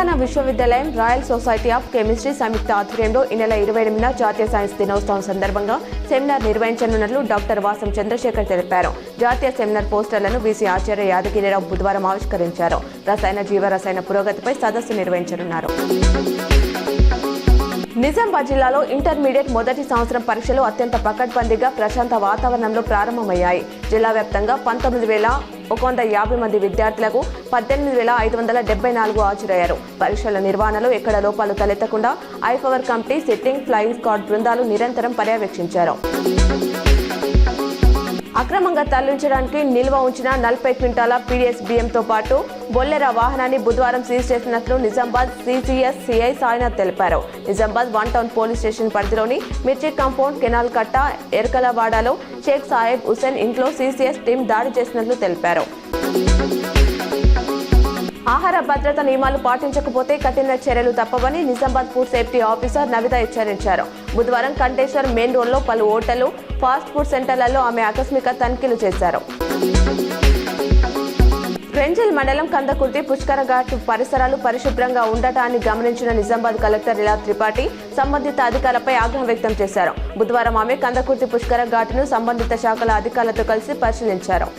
తెలంగాణ విశ్వవిద్యాలయం royal society of chemistry సంయుక్త ఆధ్వర్యంలో ఈ నెల 28న జాతీయ సైన్స్ దినోత్సవం సందర్భంగా సెమినార్ నిర్వహించనున్నట్లు డాక్టర్ వాసం చంద్రశేఖర్ తెలిపారు. జాతీయ సెమినార్ పోస్టర్లను వీసీ ఆచార్య యాదగిరిరావు బుధవారం ఆవిష్కరించారు. రసాయన జీవరసాయన పురోగతిపై సదస్సు నిర్వహించనున్నారు. నిజామాబాద్ జిల్లాలో ఇంటర్మీడియట్ మొదటి సంవత్సరం పరీక్షలు అత్యంత పకడ్బందీగా ప్రశాంత వాతావరణంలో ప్రారంభమయ్యాయి. జిల్లా వ్యాప్తంగా 19,150 మంది విద్యార్థులకు 18,574 హాజరయ్యారు. పరీక్షల నిర్వహణలో ఎక్కడ లోపాలు తలెత్తకుండా ఐపవర్ కమిటీ, సిట్టింగ్ ఫ్లయింగ్ స్క్వాడ్ బృందాలు నిరంతరం పర్యవేక్షించారు. అక్రమంగా తరలించడానికి నిల్వ ఉంచిన 40 క్వింటాల పీడీఎస్ బియ్యంతో పాటు బొల్లెరా వాహనాన్ని బుధవారం సీజ్ చేసినట్లు నిజామాబాద్ సీసీఎస్ సిఐ సాయినాథ్ తెలిపారు. నిజామాబాద్ 1 టౌన్ పోలీస్ స్టేషన్ పరిధిలోని మిర్చి కాంపౌండ్, కెనాల్ కట్ట, ఎర్కలవాడలో షేక్ సాహెబ్ హుసేన్ ఇంట్లో సీసీఎస్ టీం దాడి చేసినట్లు తెలిపారు. ఆహార భద్రత నియమాలు పాటించకపోతే కఠిన చర్యలు తప్పవని Nizamabad food safety officer Navitha హెచ్చరించారు. బుధవారం కంటేశ్వర్ మెయిన్ రోడ్లో పలు హోటళ్లు, ఫాస్ట్ ఫుడ్ సెంటర్లలో ఆమె ఆకస్మిక తనిఖీలు చేశారు. రెంజల్ మండలం కందకుర్తి పుష్కర ఘాట్ పరిసరాలు పరిశుభ్రంగా ఉండటాన్ని గమనించిన నిజామాబాద్ కలెక్టర్ ఇలా త్రిపాఠి సంబంధిత అధికారులపై ఆగ్రహం వ్యక్తం చేశారు. బుధవారం ఆమె కందకుర్తి పుష్కర ఘాట్ను సంబంధిత శాఖల అధికారులతో కలిసి పరిశీలించారు.